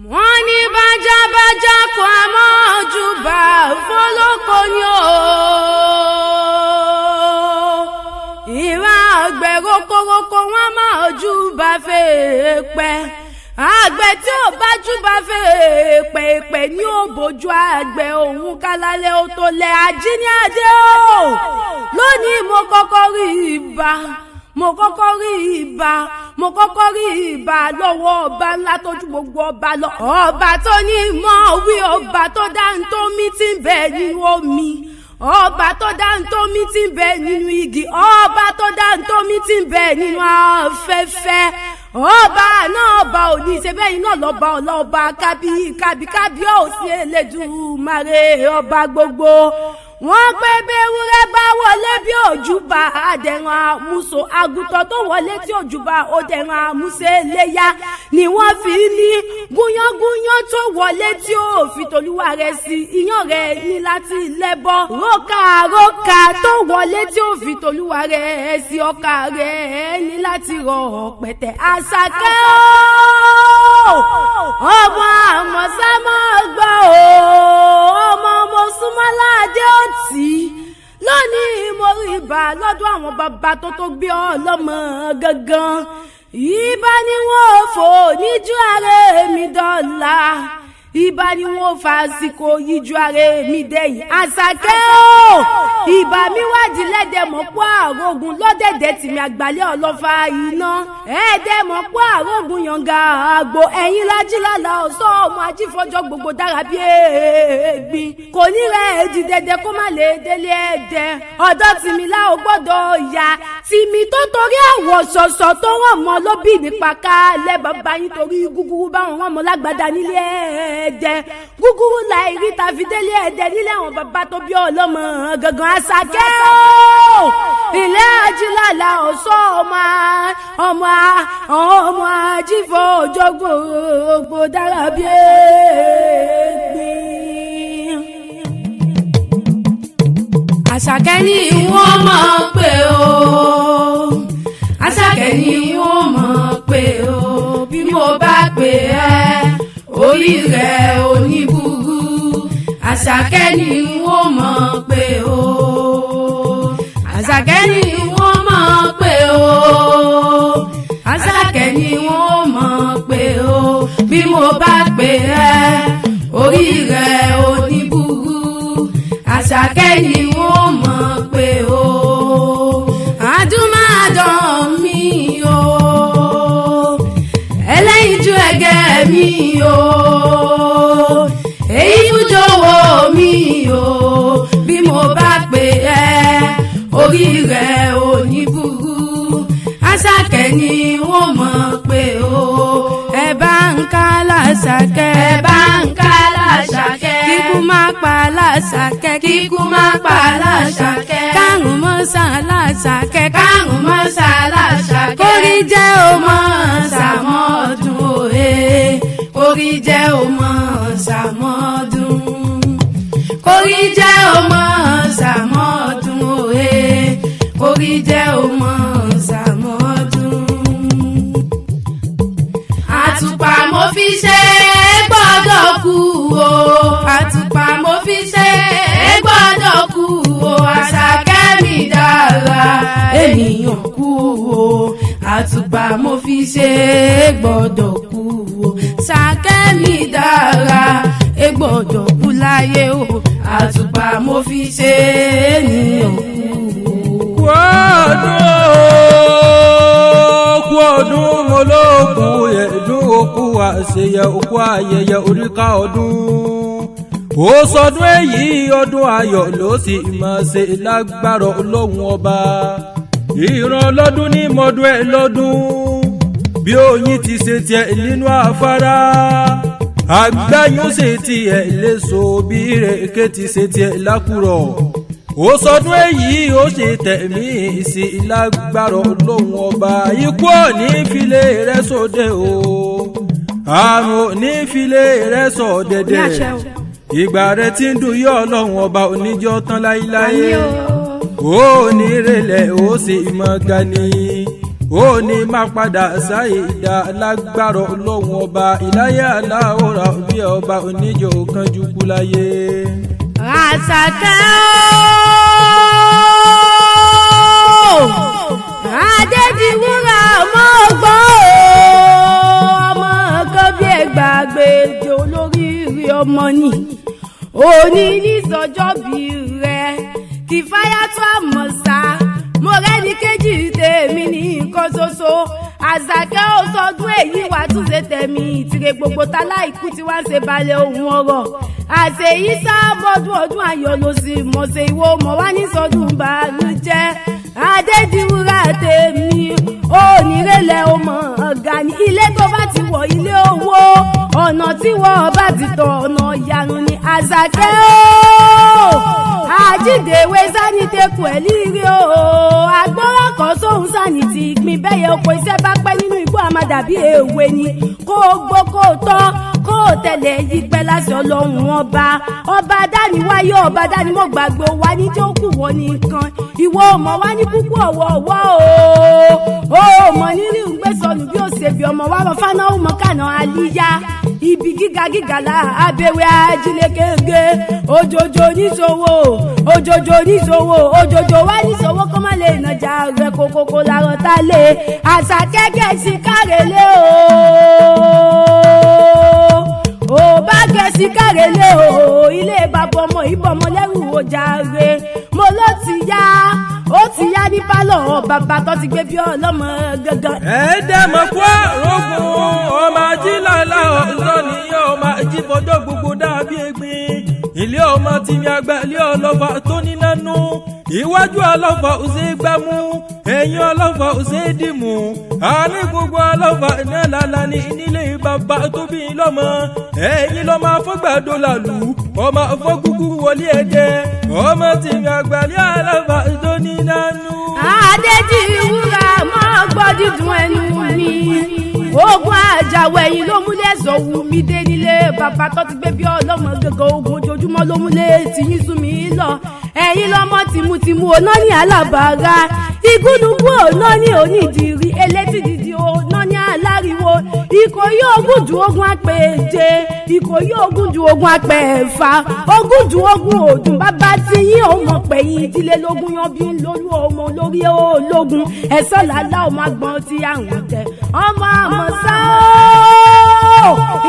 wọ́n ní bájábájá kò á mọ́ ojúbà fọlọ́kọ ni o. ìran àgbẹ̀ rokoroko wọ́n mọ́ ojúbà fèèpẹ̀. àgbẹ̀ tí ò bá júbà fèèpẹ̀ ní òbójú àgbẹ̀ òun kálálẹ̀ ó tó lẹ̀ ajínigbé o. lónìí mo kọ́kọ́ rí ibà mo kọ́kọ́ rí ibà lọ́wọ́ ọba ńlá tójú gbogbo ọba lọ. ọba tó ní mọ́ wí, ọba tó dá ń tó mí tí ń bẹ nínú omi, ọba tó dá ń tó mí tí ń bẹ nínú igi, ọba tó dá ń tó mí tí ń bẹ nínú afẹ́fẹ́. ọba náà ọba òní ṣe bẹ́ẹ̀ iná lọ́ba ọlọ́ba kábí òsì Elédùmarè ọba gbogbo. wọ́n pé bí ewúrẹ́ bá wọlé bí òjúbà àdẹ̀ràn àmúso, àgùntàn tó wọlé tí òjúbà òdẹ̀ràn àmúṣe léyà ni wọ́n fi ní gúnyángúnyán tó wọlé tí ó fi tolúwa rẹ̀ sí iyán rẹ̀ ní láti lẹ́bọ. rókà tó wọlé tí ó fi tolúwa rẹ̀ sí ọkà rẹ̀ ní láti rọ pẹ̀tẹ̀. Àṣàkẹ́ o ọmọ àmọ̀sámọ́ gbọ́ o ọmọ Mọ́súnmọ́ládé òtí. lónìí mo rí ibà lọ́dọ̀ àwọn bàbá tó gbé ọ lọ́mọ gangan. ibà ni wọ́n fò níjú ààrẹ mi dọ́là, ibà ni wọ́n fa àsìkò yíjú ààrẹ mi dẹ́yìn. Àṣàkẹ́ o ibà mi wádìí lẹ́dẹ̀ mọ́ pọ́ àrògùn lọ́dẹ̀dẹ̀ tìmí àgbálẹ̀ ọlọ́fà iná ẹ̀ẹ́dẹ̀ mọ́ pọ́ àrògùn yànga àgbo ẹ̀yìn lájílàlà ọ̀sọ́ ọmọ ajífọ́jọ́ gbogbo dára bí ègbìn. kò ní rẹ̀ èjì dẹ̀dẹ̀ kó má lè délé ẹ̀dẹ̀ ọ̀dọ́ tìmí lá ò gbọ́dọ̀ yá tìmí tó torí àwọ̀ ṣọ̀ṣọ̀ tó ràn mọ́ ló bí nípa kálẹ̀ bàbá yín torí gúgúrú báwọn wọn mọ́ lágbàdá nílé ẹ̀dẹ̀ gúgúrú láì rí tàfi délé ẹ̀dẹ̀ nílé àwọn bàbá tó bí ọlọ́mọ gangan. Àṣàkẹ́ o ilé ajílàlà ọ̀ṣọ́ ọmọ ajífọ́ ọjọ́ gbogbo dára bí ègbìn. Àṣàkẹ́ ni wọ́n mọ̀ pé o, Àṣàkẹ́ ni wọ́n mọ̀ pé o, bí mo bá pè ẹ́ orí rẹ̀ oníbùrú. Àṣàkẹ́ ni wọ́n mọ̀ pé o, Àṣàkẹ́ ni wọ́n mọ̀ pé o, Àṣàkẹ́ ni wọ́n mọ̀ pé o, bí mo bá pè ẹ́ orí rẹ̀ oníbùrú. Àṣàkẹ́ ni wọ́n mọ̀ pé o, àdúmàdán mi o, ẹlẹ́yinjú ẹ̀gẹ́ mi o, èyí fújòwò mi o, bí mo bá pè ẹ́ orí rẹ̀ oníbùrú. Àṣàkẹ́ ni wọ́n mọ̀ pé o, ẹ bá ń ká l'Àṣàkẹ́, ẹ bá ń ká l'Àṣàkẹ́, kíkú má pa l'Àṣàkẹ́, kíkú má pa l'Àṣàkẹ́, kárùn mọ́ sá l'Àṣàkẹ́, kárùn mọ́ sá l'Àṣàkẹ́, kórí jẹ́ ọmọ sàmọ́dún òye, kórí jẹ́ ọmọ sàmọ́dún, kórí jẹ́ ọmọ sàmọ́dún òye, kórí jẹ́ ọmọ sàmọ́dún. àtùpà mo fi ṣe gbọ́dọ̀ kú o, àtùpà mo fi ṣe gbọ́dọ̀ kú o. Àṣàkẹ́ mi dára ènìyàn kú o, àtùpà mo fi ṣe gbọ́dọ̀ kú o. Àṣàkẹ́ mi dára gbọ́dọ̀ kú láyé o, àtùpà mo fi ṣe ènìyàn kú o. kú ọdún mo ló kú ẹ̀dùn òkú àṣeyẹ òkú ayẹyẹ oríkà ọdún. ó sọdún èyí ọdún ayọ̀ ló sì máa ṣe lágbára Ọlọ́hun ọba. ìran lọ́dún ní mọ́dún ẹ̀ lọ́dún bí oyin ti ṣe tiẹ̀ nínú afárá, àgbáyún ṣe tiẹ̀ léso bí ìrèké ti ṣe tiẹ̀ lákùrọ̀. ó sọdún èyí ó ṣe tẹ̀mí sí lágbára Ọlọ́hun ọba. ikú ò ní file rẹ̀ sóde o, àrùn ò ní file rẹ̀ sọ̀dẹ̀dẹ̀. ìgbà rẹ̀ ti ń dùn yí Ọlọ́hun ọba oníjọ́ tán láíláí. ó ní rẹ̀lẹ̀ ó sì mọ̀ gani ó ní má padà sáyé ìdá lágbára ọlọ́run ọba ìláyà aláwòrán bí ọba oníjó kanjú kú láyé. Àṣàkẹ́ Adédìwúrà mọ́ gbọ́ ọmọ kan bí ẹgbàgbèjò olóríire ọmọ ni òní ní sọjọ́ bí rẹ̀ kì fáyà tó àmọ̀ sá mo rẹ́ni kejì tèmi ní nǹkan ṣoṣo. Àṣàkẹ́ ò sọdún èyí wà tún ṣe tẹ̀mí ìtìrẹ gbogbo táláìkú tí wàá ṣe balẹ̀ ohun ọ̀rọ̀ àṣeyí sábọ́dún ọdún ayọ̀ ló sì mọ̀ ṣe ìwọ mọ̀ wá ní sọdún bàálùjẹ́. Adédìwúrà tèmi onírèlẹ̀ ọmọ ọ̀gá ní ilé tó bá ti wọ̀ ilé owó ọ̀nà tí wọ́n bá ti tọ̀ ọ̀nà ìyanu ní Àṣàkẹ́ o àjíǹdèwé sani tẹkù ẹ̀ líire o agbára kan sóhun sani ti gbin bẹ́yẹ oko iṣẹ́ bá pẹ́ nínú igbó àmàdàbí èwe ni kó o gbó kó o tọ́ kó o tẹ̀lé yí pẹ́ láṣẹ ọlọ́run ọba dáníwáyé ọba dánimọ̀ gbàgbé wa ní tí ó kù wọ́n nìkan ìwọ ọmọ wa ní kúkú ọ̀wọ̀ọ̀wọ́ o mọ̀ nínú ìgbésọ̀nù bí ó ṣe bí ọmọ wa rọ fánáwó mọ́kànà àlíyá ibi gíga la abẹ́wẹ́ ajílẹ̀ kéńgé òjòjò níṣòwò òjòjò wá níṣòwò kó má lè nàjà rẹ̀ kókókó làrọ̀ tá lé Àṣàkẹ́ gẹ̀ẹ́sì kárẹ̀lẹ́ o bá gẹ̀ẹ́sì kárẹ̀lẹ́ o ilé bàbá ọmọ ìbọmọ lẹ́rù ọjà rẹ̀ mo ló ti yá ní pálọ̀ bàbá tó ti gbé bí ọlọ́mọ gangan. ẹ̀ẹ́dẹ̀mọ̀ kó rògùn ọmọ ajílàlá ọ̀sán nìyẹn ọmọ ajíbọ̀dọ̀ gbogbo dàbí egbin ilé ọmọ tí mi àgbà ilé ọlọ́fà tó ní nánú iwájú ọlọ́fà òsè gbámú ẹ̀yìn ọlọ́fà òsè dìmú àní gbogbo ọlọ́fà náà lálá ní nílé bàbá tó bí lọ́mọ ẹ̀yìn lọ́mọ afọ́gbàdo làlú ọmọ afọ́gúgú wọlé ẹ̀jẹ̀ ọmọ tí mi àgbà ilé ọlọ́fà tó ní nánú. Adédìwúrà máa gbọ́ dídùn ẹnu mi ogun àjàwọ̀ ẹ̀yìn ló múlẹ̀ sọ̀wù mi dé nílé bàbá tó ti gbé bí ọlọ́mọ gẹ́gẹ́ ogun ojoojúmọ́ ló múlẹ̀ tìyín sún mi lọ ẹ̀yìn lọ́mọ tìmùtìmù ọ̀nà ní alábàárà igúnnugún ọ̀nà ní onídìrí elétìdìdì ọ̀nà ní aláriwo Ìkòyí ogún ju ogún apèje Ìkòyí ogún ju ogún apẹ̀fà ogún ju ogún òdùn bàbá tí yín ò mọ̀ pẹ̀yìn ìdílé lógún yan bí lórí ọmọ lórí ológun ẹ̀sọ́ làlá ọmọ agbọ̀n tí àwọn tẹ̀ ọmọ àmọ̀sá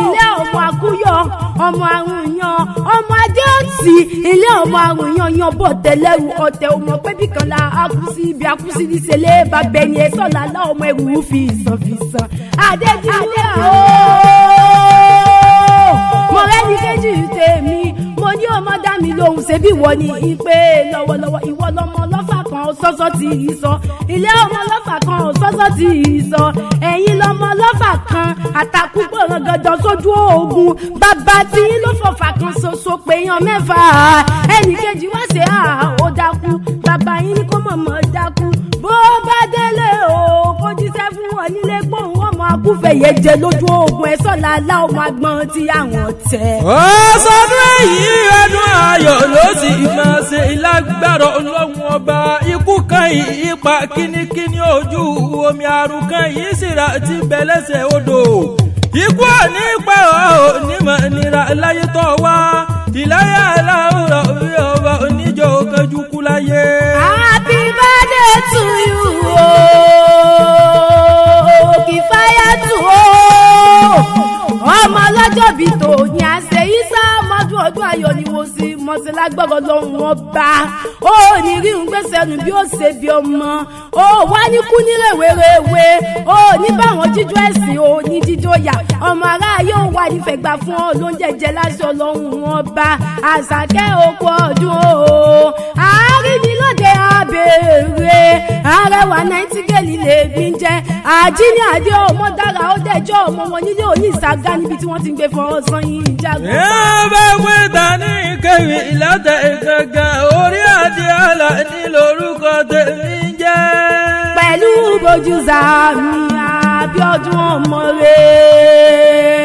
ilé ọmọ àkúyọ ọmọ àrùn yan ọmọ adé òtí ilé ọmọ àrùn yan bọ̀ tẹ̀lẹ́rù ọ̀tẹ̀ ọmọ pẹ́bí kan la akúsí ibi akúsí ní sẹ́lẹ̀ bàbẹ̀ ni ẹ̀sọ́ làlá ọmọ ẹ̀rù fi ìsàn Adédìwúrà mo rẹ́ni kejì tèmi mo ní ọmọ dá mi lóhùn ṣebí ìwọ ni ìpè lọ́wọ́lọ́wọ́ ìwọ lọmọ ọlọ́fà kan sọ́sọ́ ti ì sọ ilé ọmọ ọlọ́fà kan sọ́sọ́ ti ì sọ ẹ̀yin lọmọ ọlọ́fà kan àtàkùn gbọ̀ràn gàdán sójú ogun bàbá tí yín ló fọ̀fà kan ṣoṣo pé yan mẹ́fà ẹnì kejì wá ṣe ó dákú bàbá yín ní kó mọ̀mọ́ dákú bó bá délé o kó jíṣẹ́ fún wọn nílé gbóhùn ọmọ akúfẹ̀yẹ jẹ lójú ogun ẹ̀sọ́ làlá ọmọ agbọ̀n tí àwọn tẹ̀. ó sọdún èyí ọdún ayọ̀ ló sì máa ṣe ìlágbára ọlọ́run ọba ikú kan yìí pa kínníkínní ojú omi àrùn kan yìí síra ti bẹ̀lẹ́sẹ̀ odò ikú òní pa onímọ̀ nira láyé tó wá ìláyà aláwòrán orí ọba oníjó kanjú kú láyé. Happy birthday to you kì fáyà tù ọmọ ọlọ́jọ́ bí tòní àṣẹ ìsá ọmọdún ọdún ayọ̀ ni mo sì mọ̀sí lágbọ́rọ̀ lọ́hùn wọn bá ó ní rí ń gbèsè ẹnu bí ó ṣe bí ọmọ ó wá ní kú ní rèwerèwe ó ní báwọn jíjó ẹ̀sìn ó ní jíjó yà ọmọ ará yóò wá nífẹ̀ẹ́ gbà fún ọ lóúnjẹ jẹ láṣọ lọ́hùn wọn bá Àṣàkẹ́ òkú ọdún o àárínilóde abèrè arẹwà náìtígẹ̀lì lè bí ń jẹ àjíní àdé ọmọ dára ó dẹjọ́ ọmọ wọn nílé òní ìsàgá níbi tí wọ́n ti ń gbé fọ́ ọ̀sán yìí jágbó. ẹ bẹ wí dání kẹwì ìlàtẹ gangan orí àti àlà ní lórúkọ tèmi jẹ́. pẹ̀lú bójú sàmì Abíọ́dún ọmọ rẹ̀.